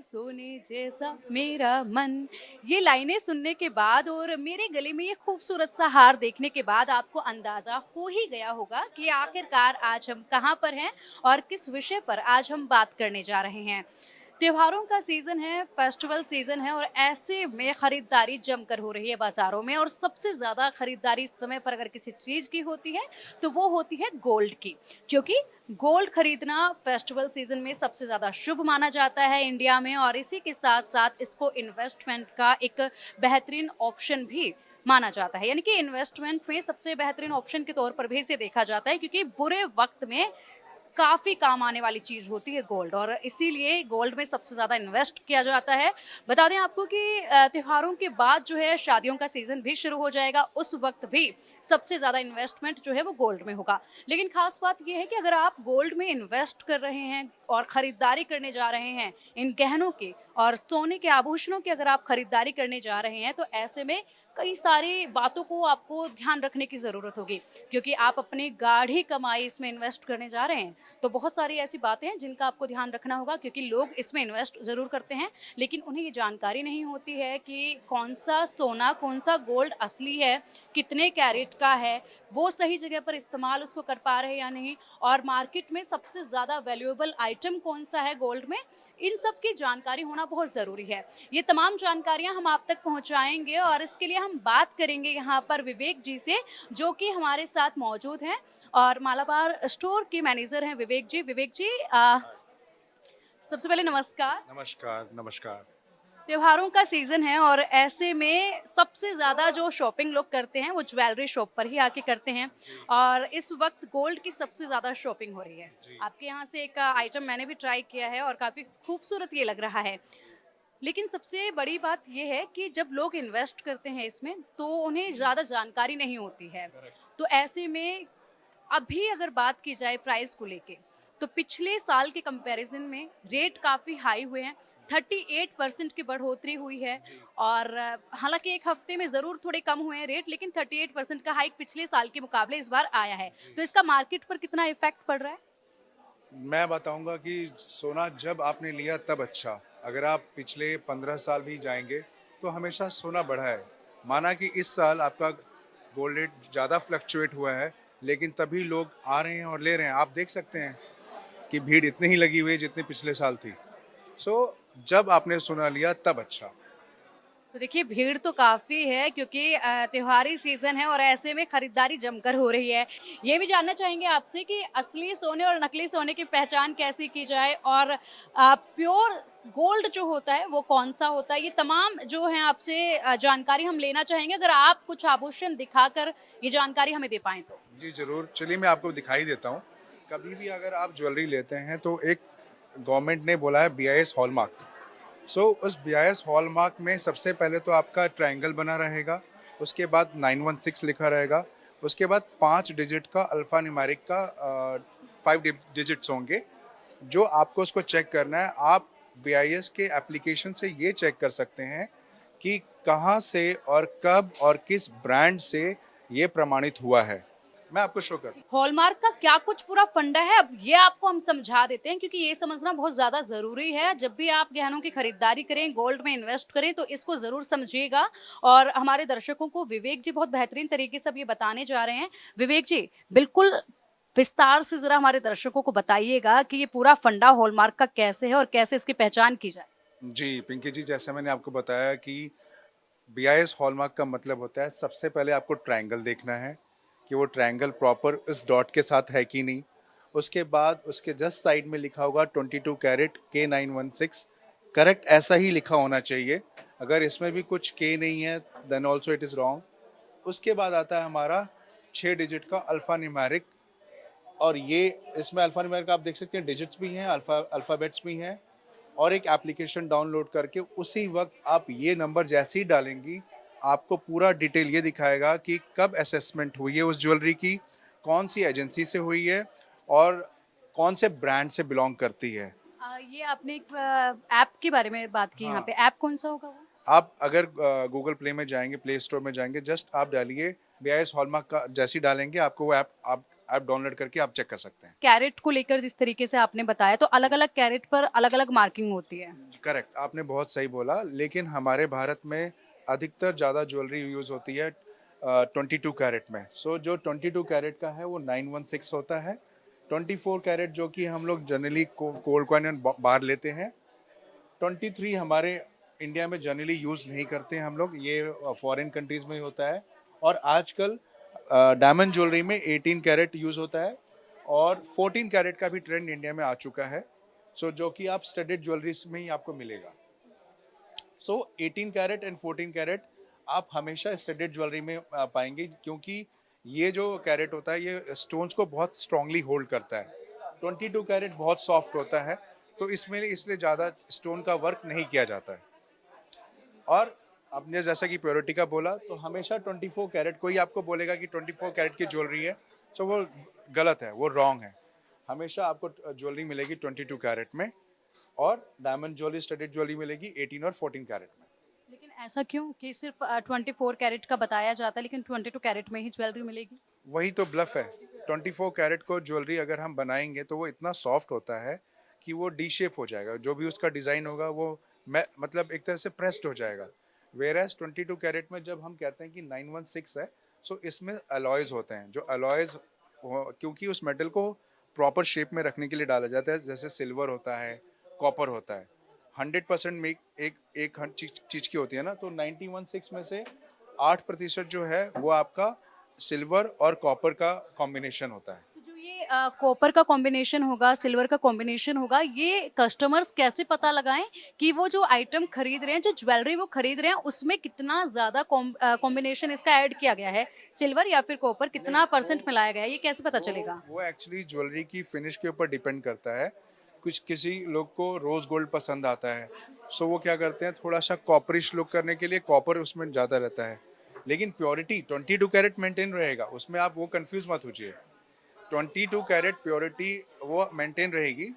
है सोने जैसा मेरा मन। ये लाइनें सुनने के बाद और मेरे गले में ये खूबसूरत सा हार देखने के बाद आपको अंदाजा हो ही गया होगा कि आखिरकार आज हम कहाँ पर हैं और किस विषय पर आज हम बात करने जा रहे हैं। त्योहारों का सीजन है, फेस्टिवल सीजन है और ऐसे में खरीदारी जमकर हो रही है बाजारों में। और सबसे ज्यादा खरीदारी इस समय पर अगर किसी चीज की होती है तो वो होती है गोल्ड की, क्योंकि गोल्ड खरीदना फेस्टिवल सीजन में सबसे ज्यादा शुभ माना जाता है इंडिया में। और इसी के साथ साथ इसको इन्वेस्टमेंट का एक बेहतरीन ऑप्शन भी माना जाता है, यानी कि इन्वेस्टमेंट में सबसे बेहतरीन ऑप्शन के तौर पर भी इसे देखा जाता है, क्योंकि बुरे वक्त में काफ़ी काम आने वाली चीज़ होती है गोल्ड। और इसीलिए गोल्ड में सबसे ज़्यादा इन्वेस्ट किया जाता है। बता दें आपको कि त्योहारों के बाद जो है शादियों का सीज़न भी शुरू हो जाएगा, उस वक्त भी सबसे ज़्यादा इन्वेस्टमेंट जो है वो गोल्ड में होगा। लेकिन खास बात ये है कि अगर आप गोल्ड में इन्वेस्ट कर रहे हैं और ख़रीदारी करने जा रहे हैं इन गहनों की और सोने के आभूषणों की, अगर आप खरीदारी करने जा रहे हैं तो ऐसे में कई सारी बातों को आपको ध्यान रखने की ज़रूरत होगी, क्योंकि आप अपनी गाढ़ी कमाई इसमें इन्वेस्ट करने जा रहे हैं। तो बहुत सारी ऐसी बातें हैं जिनका आपको ध्यान रखना होगा, क्योंकि लोग इसमें इन्वेस्ट ज़रूर करते हैं लेकिन उन्हें ये जानकारी नहीं होती है कि कौन सा सोना, कौन सा गोल्ड असली है, कितने कैरेट का है, वो सही जगह पर इस्तेमाल उसको कर पा रहे हैं या नहीं, और मार्केट में सबसे ज़्यादा वैल्यूएबल आइटम कौन सा है गोल्ड में, इन सब की जानकारी होना बहुत ज़रूरी है। ये तमाम जानकारियां हम आप तक पहुंचाएंगे और इसके लिए हम बात करेंगे यहाँ पर विवेक जी से, जो कि हमारे साथ मौजूद हैं और मालाबार स्टोर के मैनेजर हैं विवेक जी। विवेक जी, सबसे पहले नमस्कार। नमस्कार, नमस्कार। त्योहारों का सीजन है और ऐसे में सबसे ज्यादा जो शॉपिंग लोग करते हैं वो ज्वेलरी शॉप पर ही आके करते हैं। जी, और इस वक्त गोल्ड की सबसे ज्यादा शॉपिंग हो रही है। जी, आपके यहाँ से एक आइटम मैंने भी ट्राई किया है और काफी खूबसूरत ये लग रहा है। लेकिन सबसे बड़ी बात ये है कि जब लोग इन्वेस्ट करते हैं इसमें तो उन्हें ज़्यादा जानकारी नहीं होती है। करेक्ट। तो ऐसे में अभी अगर बात की जाए प्राइस को लेके, तो पिछले साल के कंपैरिजन में रेट काफ़ी हाई हुए हैं। 38% की बढ़ोतरी हुई है। जी, और हालांकि एक हफ्ते में ज़रूर थोड़े कम हुए हैं रेट, लेकिन 38% का हाइक पिछले साल के मुकाबले इस बार आया है। जी। तो इसका मार्केट पर कितना इफेक्ट पड़ रहा है? मैं बताऊँगा कि सोना जब आपने लिया तब अच्छा, अगर आप पिछले 15 साल भी जाएँगे, तो हमेशा सोना बढ़ा है। माना कि इस साल आपका गोल्ड रेट ज़्यादा फ्लक्चुएट हुआ है, लेकिन तभी लोग आ रहे हैं और ले रहे हैं। आप देख सकते हैं कि भीड़ इतनी ही लगी हुई है जितनी पिछले साल थी। सो जब आपने सोना लिया तब अच्छा। तो देखिए भीड़ तो काफ़ी है, क्योंकि त्योहारी सीज़न है और ऐसे में खरीदारी जमकर हो रही है। ये भी जानना चाहेंगे आपसे कि असली सोने और नकली सोने की पहचान कैसे की जाए, और प्योर गोल्ड जो होता है वो कौन-सा होता है? ये तमाम जो है आपसे जानकारी हम लेना चाहेंगे, अगर आप कुछ आभूषण दिखाकर ये जानकारी हमें दे पाएँ तो। जी, ज़रूर। चलिए मैं आपको दिखाई देता हूँ। कभी भी अगर आप ज्वेलरी लेते हैं तो एक गवर्नमेंट ने बोला है बीआईएस हॉलमार्क। सो उस बीआईएस हॉलमार्क में सबसे पहले तो आपका ट्रायंगल बना रहेगा, उसके बाद 916 लिखा रहेगा, उसके बाद 5 डिजिट का अल्फ़ा न्यूमेरिक का 5 डिजिट्स होंगे, जो आपको उसको चेक करना है। आप बीआईएस के एप्लीकेशन से ये चेक कर सकते हैं कि कहाँ से और कब और किस ब्रांड से ये प्रमाणित हुआ है। मैं आपको शो कर हॉलमार्क का क्या कुछ पूरा फंडा है, अब ये आपको हम समझा देते हैं, क्योंकि ये समझना बहुत ज्यादा जरूरी है। जब भी आप गहनों की खरीदारी करें, गोल्ड में इन्वेस्ट करें, तो इसको जरूर समझिएगा। और हमारे दर्शकों को विवेक जी बहुत बेहतरीन तरीके से अब ये बताने जा रहे हैं। विवेक जी, बिल्कुल विस्तार से जरा हमारे दर्शकों को बताइएगा कि ये पूरा फंडा हॉलमार्क का कैसे है और कैसे इसकी पहचान की जाए। जी, पिंकी जी, जैसे मैंने आपको बताया कि बीआईएस हॉलमार्क का मतलब होता है सबसे पहले आपको ट्रायंगल देखना है कि वो ट्रायंगल प्रॉपर इस डॉट के साथ है कि नहीं। उसके बाद उसके जस्ट साइड में लिखा होगा 22 कैरेट K916, करेक्ट ऐसा ही लिखा होना चाहिए। अगर इसमें भी कुछ K नहीं है then also it is wrong. उसके बाद आता है हमारा 6 डिजिट का अल्फ़ा न्यूमेरिक, और ये इसमें अल्फ़ा न्यूमेरिक आप देख सकते हैं, डिजिट्स भी हैं, अल्फ़ाबेट्स भी हैं। और एक एप्लीकेशन डाउनलोड करके उसी वक्त आप ये नंबर जैसे ही डालेंगी, आपको पूरा डिटेल ये दिखाएगा कि कब असेसमेंट हुई है उस ज्वेलरी की, कौन सी एजेंसी से हुई है और कौन से ब्रांड से बिलोंग करती है। ये आपने एक ऐप के बारे में बात की, यहाँ हाँ, पे ऐप कौन सा होगा वो? आप अगर गूगल प्ले में जाएंगे, प्ले स्टोर में जाएंगे, जस्ट आप डालिए बीआईएस हॉलमार्क का, जैसे ही डालेंगे आपको वो ऐप डाउनलोड करके आप चेक कर सकते हैं। कैरेट को लेकर जिस तरीके से आपने बताया, तो अलग-अलग कैरेट पर अलग-अलग मार्किंग होती है। करेक्ट, आपने बहुत सही बोला, लेकिन हमारे भारत में अधिकतर ज़्यादा ज्वेलरी यूज़ होती है 22 कैरेट में। सो जो 22 कैरेट का है वो 916 होता है। 24 कैरेट जो कि हम लोग जनरली गोल्ड कॉइन बार लेते हैं। 23 हमारे इंडिया में जनरली यूज़ नहीं करते हैं हम लोग, ये फॉरेन कंट्रीज में ही होता है। और आजकल डायमंड ज्वेलरी में 18 कैरेट यूज़ होता है और 14 कैरेट का भी ट्रेंड इंडिया में आ चुका है। सो जो कि आप स्टडेड ज्वेलरीज में ही आपको मिलेगा। सो 18 कैरेट एंड 14 कैरेट आप हमेशा स्टडेड ज्वेलरी में पाएंगे, क्योंकि ये जो कैरेट होता है ये स्टोन्स को बहुत स्ट्रांगली होल्ड करता है। 22 कैरेट बहुत सॉफ्ट होता है, तो इसमें इसलिए ज़्यादा स्टोन का वर्क नहीं किया जाता है। और आपने जैसा कि प्योरिटी का बोला, तो हमेशा 24 कैरेट, कोई आपको बोलेगा कि 24 कैरेट की ज्वेलरी है, तो वो गलत है, वो रॉन्ग है। हमेशा आपको ज्वेलरी मिलेगी 22 कैरेट में, और डायमंड ज्वेलरी स्टडेड ज्वेलरी मिलेगी 18 और 14 कैरेट में। लेकिन ऐसा क्यों कि सिर्फ 24 कैरेट का बताया जाता है लेकिन 22 कैरेट में ही ज्वेलरी मिलेगी? वही तो ब्लफ है। 24 कैरेट को ज्वेलरी अगर हम बनाएंगे तो वो इतना सॉफ्ट होता है कि वो डी शेप हो जाएगा, जो भी उसका डिज़ाइन होगा वो मतलब एक तरह से प्रेस्ड हो जाएगा। वेरएस 22 कैरेट में जब हम कहते हैं कि 916 है, सो इसमें अलॉयज होते हैं, जो अलॉयज क्योंकि उस मेटल को प्रॉपर शेप में रखने के लिए डाला जाता है, जैसे सिल्वर होता है, कॉपर होता है। 100% में एक एक चीज की होती है ना, तो 916 में से 8% जो है वो आपका सिल्वर और कॉपर का कॉम्बिनेशन होता है। तो जो ये कॉपर का कॉम्बिनेशन होगा, सिल्वर का कॉम्बिनेशन होगा, ये कस्टमर्स कैसे पता लगाएं कि वो जो आइटम खरीद रहे हैं, जो ज्वेलरी वो खरीद रहे हैं, उसमें कितना ज्यादा कॉम्बिनेशन इसका ऐड किया गया है, सिल्वर या फिर कॉपर, कितना परसेंट मिलाया गया है, ये कैसे पता चलेगा? वो एक्चुअली ज्वेलरी की फिनिश के ऊपर डिपेंड करता है। कुछ किसी लोग को रोज गोल्ड पसंद आता है, सो वो क्या करते हैं, थोड़ा सा कॉपरिश लुक करने के लिए कॉपर उसमें ज़्यादा रहता है। लेकिन प्योरिटी 22 कैरेट मेंटेन रहेगा, उसमें आप वो कंफ्यूज मत होइए। 22 कैरेट प्योरिटी वो मेंटेन रहेगी।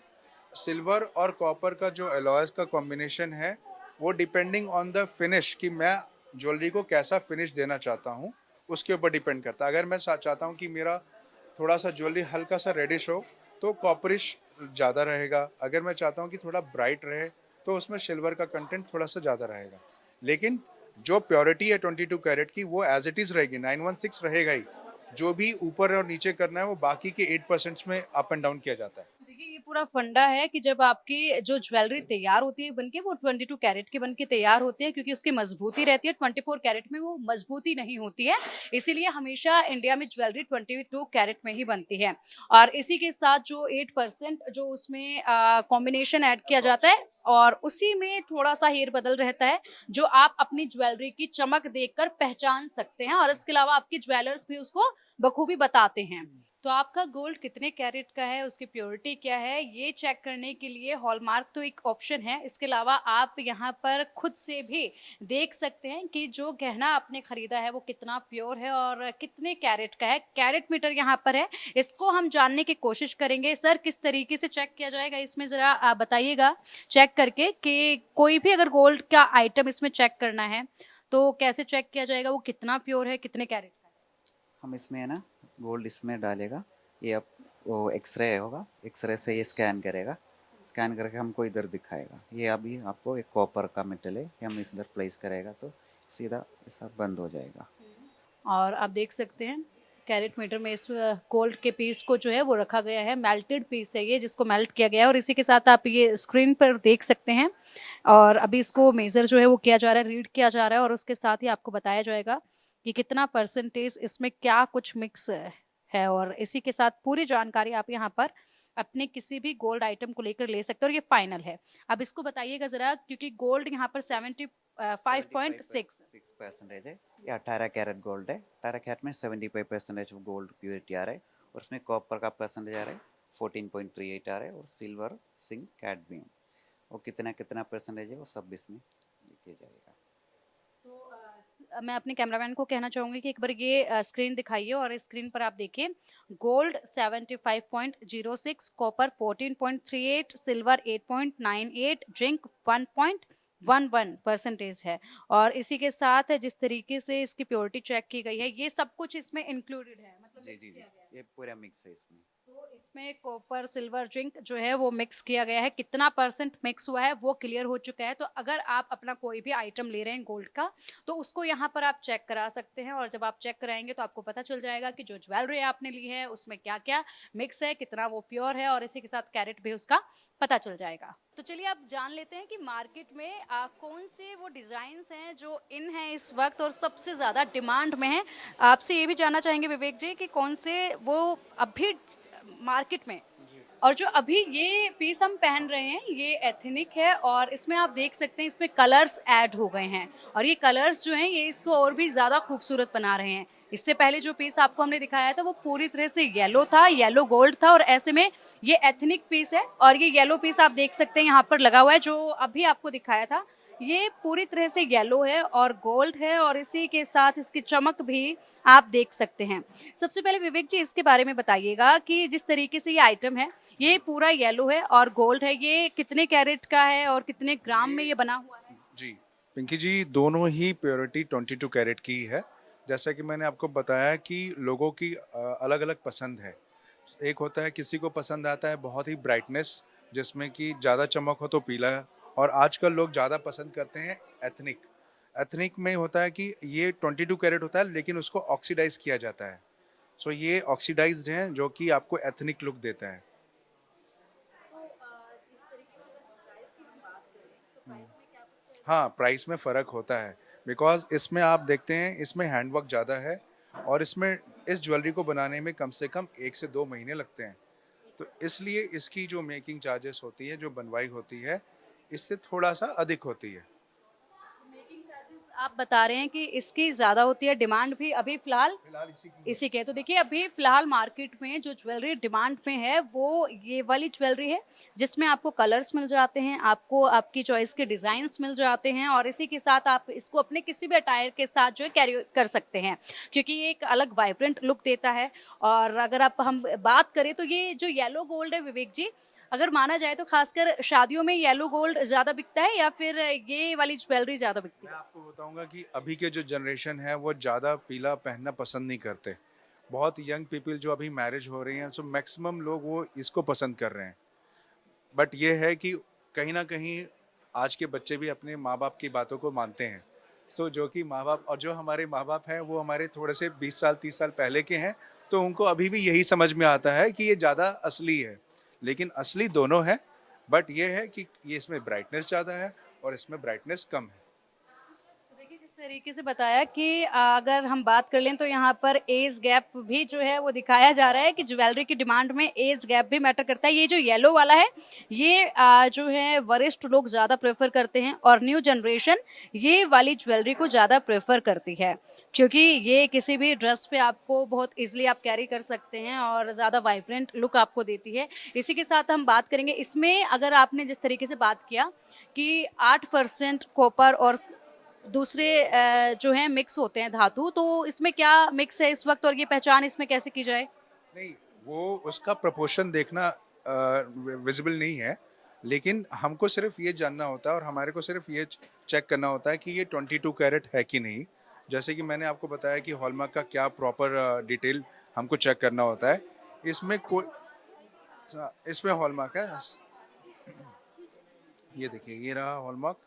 सिल्वर और कॉपर का जो अलॉयज का कॉम्बिनेशन है, वो डिपेंडिंग ऑन द फिनिश, कि मैं ज्वेलरी को कैसा फिनिश देना चाहता हूँ, उसके ऊपर डिपेंड करता है। अगर मैं चाहता हूँ कि मेरा थोड़ा सा ज्वेलरी हल्का सा रेडिश हो, तो कॉपरिश ज़्यादा रहेगा। अगर मैं चाहता हूँ कि थोड़ा ब्राइट रहे, तो उसमें सिल्वर का कंटेंट थोड़ा सा ज़्यादा रहेगा। लेकिन जो प्योरिटी है 22 कैरेट की, वो एज इट इज़ रहेगी, 916 रहेगा ही। जो भी ऊपर और नीचे करना है वो बाकी के 8% में अप एंड डाउन किया जाता है। तो देखिए ये पूरा फंडा है कि जब आपकी जो ज्वेलरी तैयार होती है बनके, वो 22 कैरेट की बनके तैयार होती है, क्योंकि उसकी मजबूती रहती है। 24 कैरेट में वो मजबूती नहीं होती है, इसीलिए हमेशा इंडिया में ज्वेलरी 22 कैरेट में ही बनती है। और इसी के साथ जो 8% जो उसमें कॉम्बिनेशन ऐड किया जाता है, और उसी में थोड़ा सा हेर बदल रहता है, जो आप अपनी ज्वेलरी की चमक देखकर पहचान सकते हैं, और इसके अलावा आपके ज्वेलर्स भी उसको बखूबी बताते हैं। तो आपका गोल्ड कितने कैरेट का है, उसकी प्योरिटी क्या है, ये चेक करने के लिए हॉलमार्क तो एक ऑप्शन है। इसके अलावा आप यहाँ पर खुद से भी देख सकते हैं कि जो गहना आपने खरीदा है वो कितना प्योर है और कितने कैरेट का है। कैरेट मीटर यहाँ पर है, इसको हम जानने की कोशिश करेंगे। सर, किस तरीके से चेक किया जाएगा इसमें, जरा आप बताइएगा चेक करके कि कोई भी अगर गोल्ड का आइटम इसमें चेक करना है तो कैसे चेक किया जाएगा, वो कितना प्योर है, कितने कैरेट का है? हम इसमें है ना, गोल्ड इसमें डालेगा। ये अब वो एक्सरे होगा, एक्सरे से ये स्कैन करेगा, स्कैन करके हमको इधर दिखाएगा। ये अभी आपको एक कॉपर का मेटल है, ये हम इधर प्लेस करेगा तो सीधा ऐसा बंद हो जाएगा। और आप देख सकते हैं कैरेट मीटर में इस गोल्ड के पीस को जो है वो रखा गया है। मेल्टेड पीस है ये, जिसको मेल्ट किया गया है, और इसी के साथ आप ये स्क्रीन पर देख सकते हैं। और अभी इसको मेजर जो है वो किया जा रहा है, रीड किया जा रहा है, और उसके साथ ही आपको बताया जाएगा कि कितना परसेंटेज इसमें क्या कुछ मिक्स है। और इसी के साथ पूरी जानकारी आप यहाँ पर अपने किसी भी गोल्ड आइटम को लेकर ले सकते हो, और ये फाइनल है। अब इसको बताइएगा जरा, क्योंकि गोल्ड यहाँ पर 75.6। 6% है, ये 18 कैरेट गोल्ड है। 18 कैरेट में 75% गोल्ड प्योरिटी आ रहा है, और उसमें कॉपर का परसेंटेज आ रहा है 14.38 आ रहा है, और सिल्वर, सिंक, कैडमियम वो कितना कितना परसेंटेज है वो सब इसमें लिखे जाएगा। तो मैं अपने कैमरामैन को कहना चाहूंगी कि एक बार ये स्क्रीन दिखाइए, और स्क्रीन पर आप देखिए गोल्ड 75.06, कॉपर 14.38, सिल्वर 8.98, जिंक 1.11% है। और इसी के साथ जिस तरीके से इसकी प्योरिटी चेक की गई है, ये सब कुछ इसमें इंक्लूडेड है, मतलब जी मिक्स जी किया जी, गया है। ये पूरा मिक्स है इसमें। तो तो इसमें कॉपर सिल्वर जिंक जो है वो मिक्स किया गया है, कितना परसेंट मिक्स हुआ है वो क्लियर हो चुका है। तो अगर आप अपना कोई भी आइटम ले रहे हैं गोल्ड का, तो उसको यहाँ पर आप चेक करा सकते हैं, और जब आप चेक कराएंगे तो आपको पता चल जाएगा कि जो ज्वेलरी आपने ली है उसमें क्या क्या मिक्स है, कितना वो प्योर है, और इसी के साथ कैरेट भी उसका पता चल जाएगा। तो चलिए आप जान लेते हैं कि मार्केट में कौन से वो डिजाइन्स हैं जो इन हैं इस वक्त और सबसे ज़्यादा डिमांड में है। आपसे ये भी जानना चाहेंगे विवेक जी कि कौन से वो अभी मार्केट में, और जो अभी ये पीस हम पहन रहे हैं ये एथनिक है, और इसमें आप देख सकते हैं इसमें कलर्स ऐड हो गए हैं, और ये कलर्स जो हैं ये इसको और भी ज़्यादा खूबसूरत बना रहे हैं। इससे पहले जो पीस आपको हमने दिखाया था वो पूरी तरह से येलो था, येलो गोल्ड था, और ऐसे में ये एथनिक पीस है, और ये येलो पीस आप देख सकते हैं यहाँ पर लगा हुआ है जो अभी आपको दिखाया था, ये पूरी तरह से येलो है और गोल्ड है, और इसी के साथ इसकी चमक भी आप देख सकते हैं। सबसे पहले विवेक जी इसके बारे में बताइएगा कि जिस तरीके से ये आइटम है, ये पूरा येलो है और गोल्ड है, ये कितने कैरेट का है और कितने ग्राम में ये बना हुआ है? जी पिंकी जी, दोनों ही प्योरिटी 22 कैरेट की ही है। जैसा कि मैंने आपको बताया कि लोगों की अलग अलग पसंद है। एक होता है किसी को पसंद आता है बहुत ही ब्राइटनेस, जिसमें कि ज़्यादा चमक हो तो पीला, और आजकल लोग ज़्यादा पसंद करते हैं एथनिक। एथनिक में होता है कि ये 22 कैरेट होता है लेकिन उसको ऑक्सीडाइज किया जाता है। सो ये ऑक्सीडाइज्ड हैं जो कि आपको एथनिक लुक देता है। तो जिस तरीके से अगर प्राइस की हम बात करें तो प्राइस में क्या कुछ है? हाँ, प्राइस में फ़र्क होता है, बिकॉज़ इसमें आप देखते हैं इसमें हैंडवर्क ज़्यादा है, और इसमें इस ज्वेलरी को बनाने में कम से कम 1 से 2 महीने लगते हैं। तो इसलिए इसकी जो मेकिंग चार्जेस होती है, जो बनवाई होती है, इससे थोड़ा-सा अधिक होती है। मेकिंग चार्जेस आप बता रहे हैं कि इसकी ज़्यादा होती है, डिमांड भी अभी फिलहाल फिलहाल इसी की इसी के। तो देखिए अभी फिलहाल मार्केट में जो ज्वेलरी डिमांड में है वो ये वाली ज्वेलरी है, जिसमें आपको कलर्स मिल जाते हैं, आपको आपकी चॉइस के डिजाइन्स मिल जाते हैं, और इसी के साथ आप इसको अपने किसी भी अटायर के साथ जो है कैरी कर सकते हैं, क्योंकि ये एक अलग वाइब्रेंट लुक देता है। और अगर आप हम बात करें तो ये जो येलो गोल्ड है विवेक जी, अगर माना जाए तो खासकर शादियों में येलो गोल्ड ज्यादा बिकता है या फिर ये वाली ज्वेलरी ज्यादा बिकती मैं है? आपको बताऊँगा कि अभी के जो जनरेशन है, वो ज़्यादा पीला पहनना पसंद नहीं करते। बहुत यंग पीपल जो अभी मैरिज हो रही हैं, सो मैक्सिमम लोग वो इसको पसंद कर रहे हैं। बट ये है कि कहीं न कहीं आज के बच्चे भी अपने माँ-बाप की बातों को मानते हैं। सो जो कि माँ-बाप, और जो हमारे माँ-बाप हैं वो हमारे थोड़े से 20 साल 30 साल पहले के हैं, तो उनको अभी भी यही समझ में आता है कि ये ज़्यादा असली है। लेकिन असली दोनों है, बट ये है कि ये इसमें ब्राइटनेस ज़्यादा है और इसमें ब्राइटनेस कम है। तो देखिए जिस तरीके से बताया कि अगर हम बात कर लें तो यहाँ पर एज गैप भी जो है वो दिखाया जा रहा है कि ज्वेलरी की डिमांड में एज गैप भी मैटर करता है। ये जो येलो वाला है ये जो है वरिष्ठ लोग ज़्यादा प्रेफर करते हैं, और न्यू जनरेशन ये वाली ज्वेलरी को ज़्यादा प्रेफर करती है, क्योंकि ये किसी भी ड्रेस पे आपको बहुत इजीली आप कैरी कर सकते हैं और ज़्यादा वाइब्रेंट लुक आपको देती है। इसी के साथ हम बात करेंगे इसमें, अगर आपने जिस तरीके से बात किया कि 8% कॉपर और दूसरे जो हैं मिक्स होते हैं धातु, तो इसमें क्या मिक्स है इस वक्त और ये पहचान इसमें कैसे की जाए? नहीं, वो उसका प्रोपोर्शन देखना विजिबल नहीं है, लेकिन हमको सिर्फ ये जानना होता है और हमारे को सिर्फ ये चेक करना होता है कि ये 22 कैरेट है कि नहीं। जैसे कि मैंने आपको बताया कि हॉलमार्क का क्या प्रॉपर डिटेल हमको चेक करना होता है। इसमें कोई इसमें हॉलमार्क है। ये देखिए, ये रहा हॉलमार्क।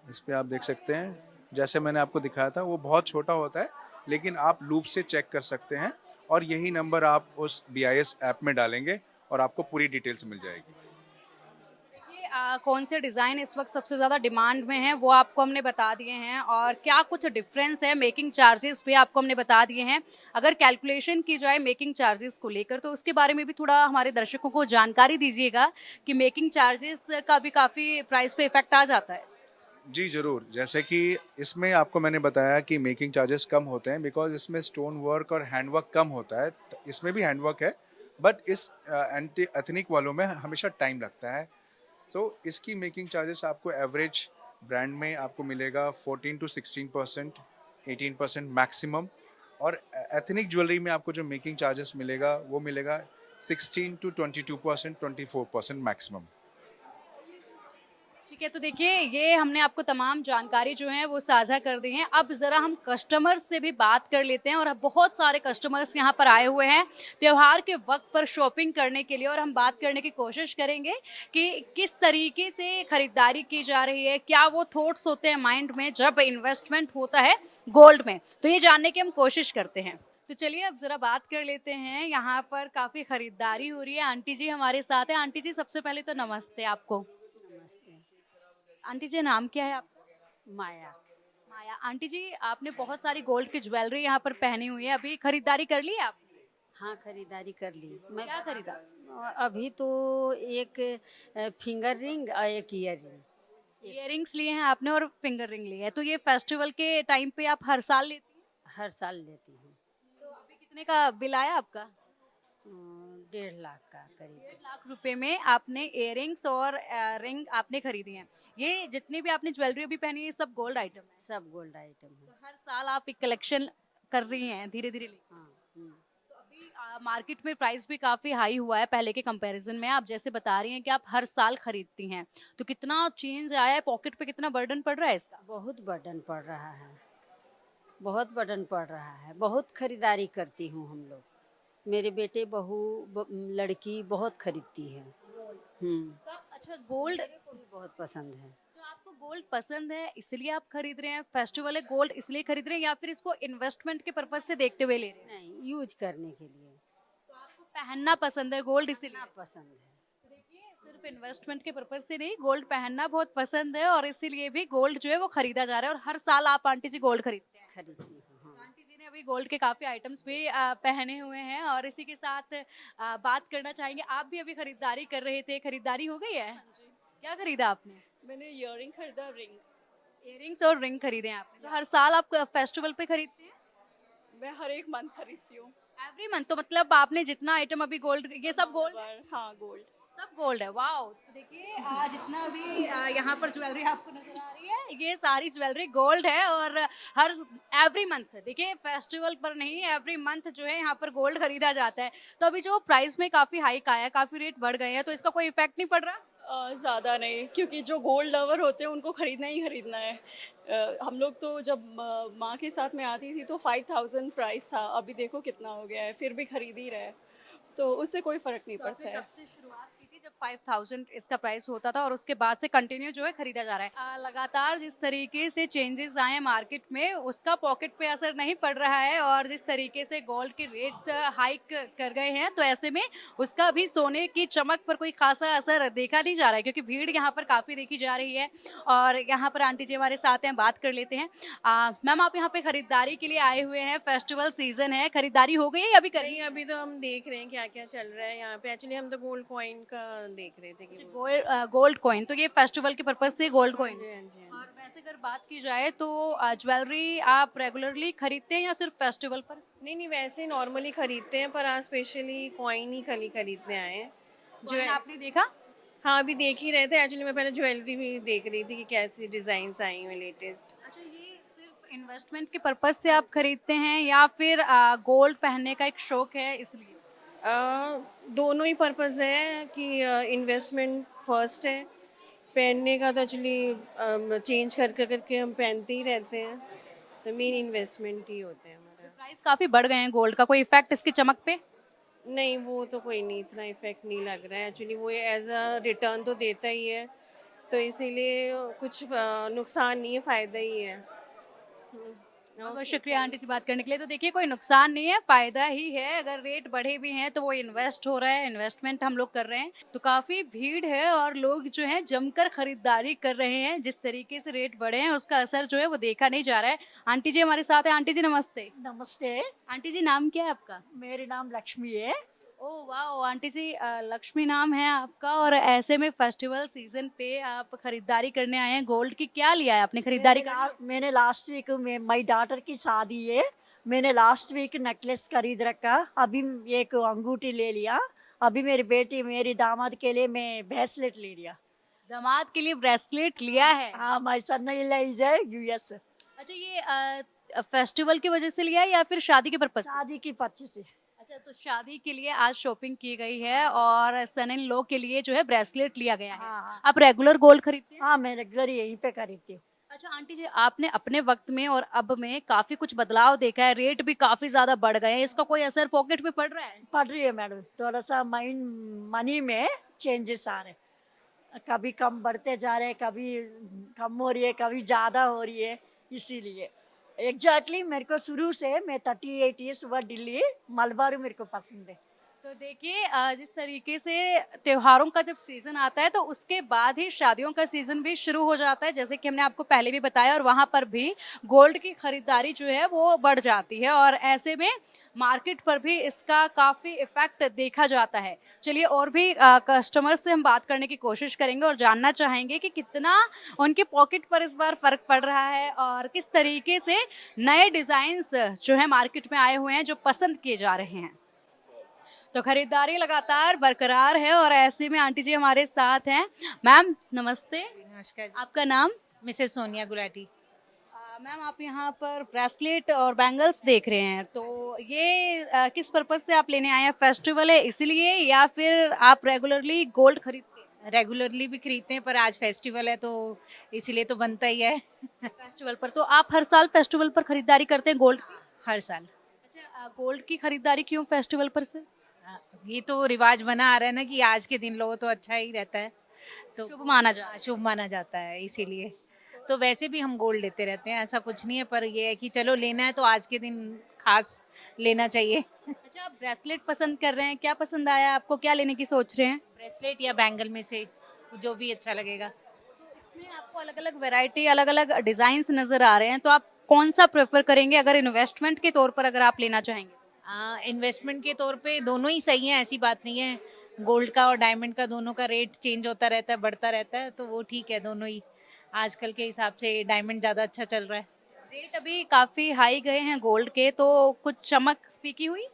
इस पे आप देख सकते हैं, जैसे मैंने आपको दिखाया था वो बहुत छोटा होता है, लेकिन आप लूप से चेक कर सकते हैं, और यही नंबर आप उस बीआईएस ऐप में डालेंगे और आपको पूरी डिटेल्स मिल जाएगी। देखिए कौन से डिज़ाइन इस वक्त सबसे ज़्यादा डिमांड में है वो आपको हमने बता दिए हैं, और क्या कुछ डिफरेंस है मेकिंग चार्जेस भी आपको हमने बता दिए हैं। अगर कैलकुलेशन की जाए मेकिंग चार्जेस को लेकर तो उसके बारे में भी थोड़ा हमारे दर्शकों को जानकारी दीजिएगा कि मेकिंग चार्जेस का भी काफ़ी प्राइस पे इफेक्ट आ जाता है। जी ज़रूर, जैसे कि इसमें आपको मैंने बताया कि मेकिंग चार्जेस कम होते हैं, बिकॉज़ इसमें स्टोन वर्क और हैंड वर्क कम होता है। इसमें भी हैंड वर्क है, बट इस एंटी एथनिक वालों में हमेशा टाइम लगता है। तो इसकी मेकिंग चार्जेस आपको एवरेज ब्रांड में आपको मिलेगा 14 टू 16%, 18% मैक्सिमम, और एथनिक ज्वेलरी में आपको जो मेकिंग चार्जेस मिलेगा वो मिलेगा 16 टू 22%, 24% मैक्सिमम। ठीक है, तो देखिए ये हमने आपको तमाम जानकारी जो है वो साझा कर दी है। अब ज़रा हम कस्टमर्स से भी बात कर लेते हैं और अब बहुत सारे कस्टमर्स यहाँ पर आए हुए हैं त्योहार के वक्त पर शॉपिंग करने के लिए, और हम बात करने की कोशिश करेंगे कि किस तरीके से खरीदारी की जा रही है, क्या वो थॉट्स होते हैं माइंड में जब इन्वेस्टमेंट होता है गोल्ड में, तो ये जानने की हम कोशिश करते हैं। तो चलिए अब ज़रा बात कर लेते हैं, यहाँ पर काफ़ी खरीदारी हो रही है। आंटी जी हमारे साथ हैं। आंटी जी सबसे पहले तो नमस्ते आपको। नमस्ते। आंटी जी नाम क्या है आपका? माया। माया। आंटी जी आपने बहुत सारी गोल्ड की ज्वेलरी यहाँ पर पहनी हुई है, अभी खरीदारी कर ली है आप? हाँ, खरीदारी कर ली। मैं क्या खरीदा? अभी तो एक फिंगर रिंग और एक ईयर रिंग इयररिंग्स लिए हैं आपने और फिंगर रिंग ली है, तो ये फेस्टिवल के टाइम पे आप हर साल लेती हैं? हर साल लेती हूँ। तो अभी कितने का बिल आया आपका? 1.5 लाख का करीब। 1.5 लाख रुपए में आपने इयररिंग्स और रिंग आपने खरीदी हैं। ये जितनी भी आपने ज्वेलरी अभी पहनी है ये सब गोल्ड आइटम है? सब गोल्ड आइटम तो है। हर साल आप एक कलेक्शन कर रही हैं धीरे धीरे लेके? हाँ। तो अभी मार्केट में प्राइस भी काफी हाई हुआ है पहले के कंपैरिजन में। आप जैसे बता रही हैं कि आप हर साल खरीदती हैं, तो कितना चेंज आया है, पॉकेट पे कितना बर्डन पड़ रहा है इसका? बहुत बर्डन पड़ रहा है। बहुत बर्डन पड़ रहा है। बहुत खरीदारी करती हूँ हम लोग। मेरे बेटे बहू लड़की बहुत खरीदती है। तो आप अच्छा गोल्ड, मेरे को भी बहुत पसंद है। तो आपको गोल्ड पसंद है इसलिए आप खरीद रहे हैं, फेस्टिवल है गोल्ड इसलिए खरीद रहे हैं, या फिर इसको इन्वेस्टमेंट के पर्पज से देखते हुए ले रहे हैं? नहीं, यूज करने के लिए तो आपको पहनना पसंद है गोल्ड इसीलिए? ना पसंद है। तो देखिए सिर्फ इन्वेस्टमेंट के पर्पज से नहीं, गोल्ड पहनना बहुत पसंद है और इसीलिए भी गोल्ड जो है वो खरीदा जा रहा है। और हर साल आप आंटी जी गोल्ड खरीदते हैं? खरीदती हूँ। तो हाँ। आंटी जी ने अभी गोल्ड के काफी आइटम्स भी पहने हुए हैं और इसी के साथ बात करना चाहेंगे। आप भी अभी खरीदारी कर रहे थे, खरीदारी हो गई है? जी, क्या खरीदा आपने? मैंने इयररिंग खरीदा, रिंग। इयररिंग्स और रिंग खरीदे हैं आपने, तो हर साल आप फेस्टिवल पे खरीदते हैं? मैं हर एक मंथ खरीदती हूँ। Every month? तो मतलब आपने जितना आइटम अभी गोल्ड, ये सब गोल्ड, हाँ, गोल्ड। सब गोल्ड है? वाओ! तो देखिए जितना भी यहाँ पर ज्वेलरी आपको नजर आ रही है ये सारी ज्वेलरी गोल्ड है और हर एवरी मंथ देखिए फेस्टिवल पर नहीं, एवरी मंथ जो है यहाँ पर गोल्ड खरीदा जाता है। तो अभी जो प्राइस में काफी हाइक आया है, काफी रेट बढ़ गए हैं, तो इसका कोई इफेक्ट नहीं पड़ रहा? ज़्यादा नहीं, क्योंकि जो गोल्ड लवर होते हैं उनको खरीदना ही खरीदना है। हम लोग तो जब माँ के साथ में आती थी तो 5000 प्राइस था, अभी देखो कितना हो गया है, फिर भी खरीद ही रहे, तो उससे कोई फ़र्क नहीं तो पड़ता आपने है। तब से शुरुआत की थी जब 5000 इसका प्राइस होता था और उसके बाद से कंटिन्यू जो है खरीदा जा रहा है। लगातार जिस तरीके से चेंजेस आए हैं मार्केट में उसका पॉकेट पे असर नहीं पड़ रहा है और जिस तरीके से गोल्ड के रेट हाइक कर गए हैं, तो ऐसे में उसका भी सोने की चमक पर कोई खासा असर देखा नहीं जा रहा है, क्योंकि भीड़ यहाँ पर काफ़ी देखी जा रही है। और यहाँ पर आंटी जी हमारे साथ हैं, बात कर लेते हैं। मैम आप यहाँ पे खरीदारी के लिए आए हुए हैं, फेस्टिवल सीजन है, खरीदारी हो गई है या अभी करी? नहीं, अभी तो हम देख रहे हैं क्या क्या चल रहा है यहाँ पे। एक्चुअली हम तो गोल्ड कॉइन का देख रहे थे कि गोल्ड कॉइन, तो ये फेस्टिवल के पर्पज से गोल्ड कॉइन। जी, हाँ जी, हाँ और वैसे अगर बात की जाए तो ज्वेलरी आप रेगुलरली खरीदते हैं या सिर्फ फेस्टिवल पर? जी। नहीं नहीं, वैसे नॉर्मली खरीदते हैं, पर आज स्पेशली कॉइन ही खाली खरीदने आए हैं। जो कॉइन आपने देखा? हाँ, अभी देख ही रहे थे। एक्चुअली मैं पहले ज्वेलरी भी देख रही थी कि कैसी डिजाइन्स आई हुई लेटेस्ट। अच्छा, ये सिर्फ इन्वेस्टमेंट के पर्पज से आप खरीदते हैं या फिर गोल्ड पहनने का एक शौक है इसलिए? दोनों ही पर्पस है कि इन्वेस्टमेंट फर्स्ट है, पहनने का तो एक्चुअली चेंज करके हम पहनते ही रहते हैं, तो मेन इन्वेस्टमेंट ही होते हैं हमारा। प्राइस काफी बढ़ गए हैं गोल्ड का, कोई इफेक्ट इसकी चमक पे? नहीं, वो तो कोई नहीं, इतना इफेक्ट नहीं लग रहा है। एक्चुअली वो एज अ रिटर्न तो देता ही है, तो इसीलिए कुछ नुकसान नहीं है, फ़ायदा ही है। बहुत बहुत शुक्रिया आंटी जी बात करने के लिए। तो देखिए कोई नुकसान नहीं है, फायदा ही है। अगर रेट बढ़े भी हैं तो वो इन्वेस्ट हो रहा है, इन्वेस्टमेंट हम लोग कर रहे हैं। तो काफी भीड़ है और लोग जो है जमकर खरीदारी कर रहे हैं। जिस तरीके से रेट बढ़े हैं उसका असर जो है वो देखा नहीं जा रहा है। आंटी जी हमारे साथ है। आंटी जी नमस्ते। नमस्ते। आंटी जी नाम क्या है आपका? मेरे नाम लक्ष्मी है। ओह वाह आंटी जी, लक्ष्मी नाम है आपका और ऐसे में फेस्टिवल सीजन पे आप खरीदारी करने आए हैं गोल्ड की। क्या लिया है आपने खरीदारी मैंने लास्ट वीक में माई डॉटर की शादी है, मैंने लास्ट वीक नेकलेस खरीद रखा, अभी एक अंगूठी ले लिया, अभी मेरी बेटी मेरी दामाद के लिए मैं ब्रेसलेट ले लिया। दामाद के लिए ब्रेसलेट लिया है? हाँ, माई सन है यूएस। अच्छा, ये फेस्टिवल की वजह से लिया है या फिर शादी के पर्पज? शादी की पर्ची से। अच्छा, तो शादी के लिए आज शॉपिंग की गई है और सन इन लॉ के लिए जो है ब्रेसलेट लिया गया है। हाँ हाँ आप रेगुलर गोल्ड खरीदते हैं? हाँ, मैं रेगुलर यहीं पे खरीदती हूँ। अच्छा आंटी जी, आपने अपने वक्त में और अब में काफी कुछ बदलाव देखा है, रेट भी काफी ज्यादा बढ़ गए हैं, इसका कोई असर पॉकेट पे पड़ रहा है? पड़ रही है मैडम, थोड़ा सा माइंड मनी में चेंजेस आ रहे हैं। कभी कम बढ़ते जा रहे हैं, कभी कम हो रही है, कभी ज़्यादा हो रही है, इसीलिए एग्जैक्टली मेरे को शुरू से मैं 38 ईयर्स हुआ दिल्ली मलबार मेरे को पसंद है। तो देखिए जिस तरीके से त्योहारों का जब सीजन आता है तो उसके बाद ही शादियों का सीजन भी शुरू हो जाता है, जैसे कि हमने आपको पहले भी बताया, और वहां पर भी गोल्ड की खरीदारी जो है वो बढ़ जाती है और ऐसे में मार्केट पर भी इसका काफी इफेक्ट देखा जाता है। चलिए और भी कस्टमर से हम बात करने की कोशिश करेंगे और जानना चाहेंगे कि कितना उनके पॉकेट पर इस बार फर्क पड़ रहा है और किस तरीके से नए डिजाइन्स जो है मार्केट में आए हुए हैं जो पसंद किए जा रहे हैं। तो खरीदारी लगातार बरकरार है और ऐसे में आंटी जी हमारे साथ हैं। मैम नमस्ते, नमस्कार, आपका नाम? मिसेस सोनिया गुलाटी। मैम आप यहाँ पर ब्रेसलेट और बैंगल्स देख रहे हैं, तो ये किस पर्पज से आप लेने आए हैं? फेस्टिवल है इसलिए या फिर आप रेगुलरली गोल्ड खरीदते हैं? रेगुलरली भी खरीदते हैं पर आज फेस्टिवल है तो इसीलिए तो बनता ही है। फेस्टिवल पर तो आप हर साल फेस्टिवल पर खरीदारी करते हैं गोल्ड की? हर साल। अच्छा गोल्ड की खरीदारी क्यों फेस्टिवल पर से? ये तो रिवाज बना आ रहा है ना कि आज के दिन लो तो अच्छा ही रहता है, तो शुभ माना जाता है। शुभ माना जाता है, इसीलिए तो वैसे भी हम गोल्ड लेते रहते हैं, ऐसा कुछ नहीं है, पर ये है कि चलो लेना है तो आज के दिन खास लेना चाहिए। अच्छा आप ब्रेसलेट पसंद कर रहे हैं, क्या पसंद आया आपको, क्या लेने की सोच रहे हैं? ब्रेसलेट या बैंगल में से जो भी अच्छा लगेगा। इसमें आपको अलग अलग वैरायटी, अलग अलग डिजाइन नजर आ रहे हैं, तो आप कौन सा प्रेफर करेंगे अगर इन्वेस्टमेंट के तौर पर अगर आप लेना चाहेंगे? इन्वेस्टमेंट के तौर पे दोनों ही सही है, ऐसी बात नहीं है। गोल्ड का और डायमंड का दोनों का रेट चेंज होता रहता है, बढ़ता रहता है, तो वो ठीक है दोनों ही। आजकल के हिसाब से डायमंड ज़्यादा अच्छा चल रहा है। रेट अभी काफी हाई गए हैं गोल्ड के, तो कुछ चमक फीकी हुई?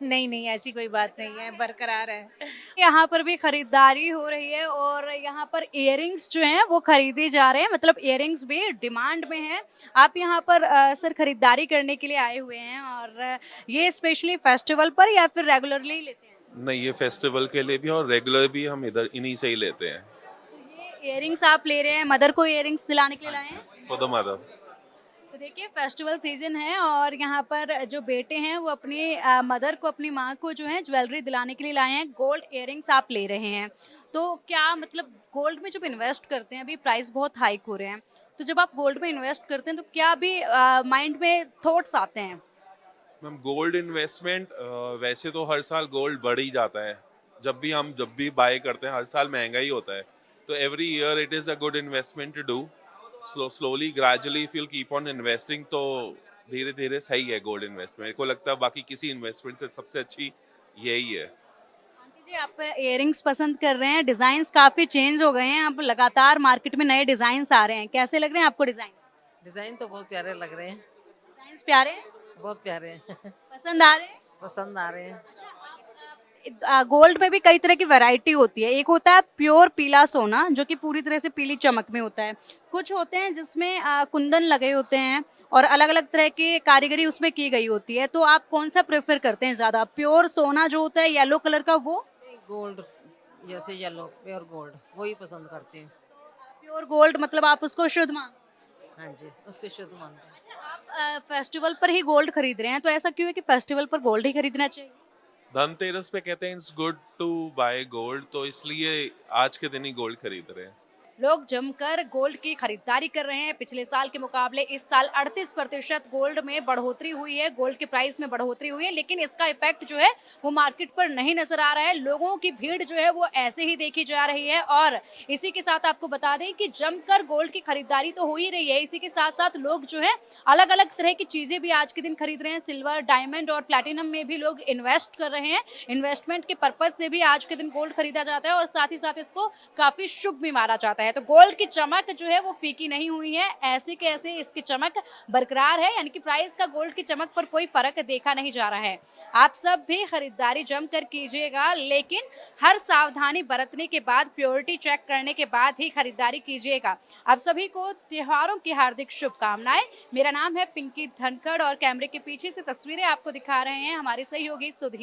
नहीं नहीं, ऐसी कोई बात नहीं है, बरकरार है। यहाँ पर भी खरीदारी हो रही है और यहाँ पर इयररिंग्स जो हैं वो खरीदे जा रहे हैं, मतलब इयररिंग्स भी डिमांड में हैं। आप यहाँ पर सर खरीदारी करने के लिए आए हुए हैं और ये स्पेशली फेस्टिवल पर या फिर रेगुलरली लेते हैं? नहीं, ये फेस्टिवल के लिए भी और रेगुलर भी हम इधर इन्हीं से ही लेते हैं। तो ये इयररिंग्स आप ले रहे हैं, मदर को इयररिंग्स दिलाने के लिए लाए हैं? For the mother. तो देखिए फेस्टिवल सीजन है और यहाँ पर जो बेटे हैं वो अपनी मदर को, अपनी माँ को जो है ज्वेलरी दिलाने के लिए लाए हैं। गोल्ड इयररिंग्स आप ले रहे हैं, तो क्या मतलब गोल्ड में जब इन्वेस्ट करते हैं, अभी प्राइस बहुत हाइक हो रहे हैं, तो जब आप गोल्ड में इन्वेस्ट करते हैं तो क्या अभी माइंड में थॉट्स आते हैं? मैम गोल्ड इन्वेस्टमेंट वैसे तो हर साल गोल्ड बढ़ ही जाता है, जब भी बाय करते हैं हर साल महंगा ही होता है, तो every year it is a good investment to do. Slowly gradually if you keep on investing तो धीरे धीरे सही है गोल्ड इन्वेस्टमेंट। मेरे को लगता है बाकी किसी इन्वेस्टमेंट से सबसे अच्छी यही है। आंटी जी आप इयररिंग्स पसंद कर रहे हैं, डिजाइन काफी चेंज हो गए हैं, अब लगातार मार्केट में नए डिजाइन आ रहे हैं, कैसे लग रहे हैं आपको डिजाइन? डिजाइन तो बहुत प्यारे लग रहे हैं, डिजाइन प्यारे हैं, बहुत प्यारे हैं। पसंद आ रहे हैं? पसंद आ रहे हैं। गोल्ड में भी कई तरह की वैरायटी होती है, एक होता है प्योर पीला सोना जो कि पूरी तरह से पीली चमक में होता है, कुछ होते हैं जिसमें कुंदन लगे होते हैं और अलग अलग तरह की कारीगरी उसमें की गई होती है, तो आप कौन सा प्रेफर करते हैं ज्यादा? प्योर सोना जो होता है येलो कलर का वो? गोल्ड जैसे येलो प्योर गोल्ड वही पसंद करते हैं। प्योर गोल्ड मतलब आप उसको शुद्ध मानते हैं? हाँ जी, उसके शुद्ध मानते हैं। अच्छा आप फेस्टिवल पर ही गोल्ड खरीद रहे हैं, तो ऐसा क्यों है कि फेस्टिवल पर गोल्ड ही खरीदना चाहिए? धनतेरस पे कहते हैं it's good to buy gold, तो इसलिए आज के दिन ही गोल्ड खरीद रहे हैं। लोग जमकर गोल्ड की खरीदारी कर रहे हैं। पिछले साल के मुकाबले इस साल 38% गोल्ड में बढ़ोतरी हुई है, गोल्ड के प्राइस में बढ़ोतरी हुई है, लेकिन इसका इफेक्ट जो है वो मार्केट पर नहीं नजर आ रहा है। लोगों की भीड़ जो है वो ऐसे ही देखी जा रही है और इसी के साथ आपको बता दें कि जमकर गोल्ड की खरीदारी तो हो ही रही है, इसी के साथ साथ लोग जो है अलग अलग तरह की चीजें भी आज के दिन खरीद रहे हैं। सिल्वर, डायमंड और प्लैटिनम में भी लोग इन्वेस्ट कर रहे हैं। इन्वेस्टमेंट के पर्पज से भी आज के दिन गोल्ड खरीदा जाता है और साथ ही साथ इसको काफी शुभ भी माना जाता है। तो गोल्ड की चमक जो है वो फीकी नहीं हुई है, ऐसे के ऐसे इसकी चमक बरकरार है, यानी कि प्राइस का गोल्ड की चमक पर कोई फर्क देखा नहीं जा रहा है। आप सब भी खरीदारी जमकर कीजिएगा, लेकिन हर सावधानी बरतने के बाद, प्योरिटी चेक करने के बाद ही खरीदारी कीजिएगा। आप सभी को त्योहारों की हार्दिक शुभकामनाएं। मेरा नाम है पिंकी धनखड़ और कैमरे के पीछे से तस्वीरें आपको दिखा रहे हैं हमारे सहयोगी सुधीर।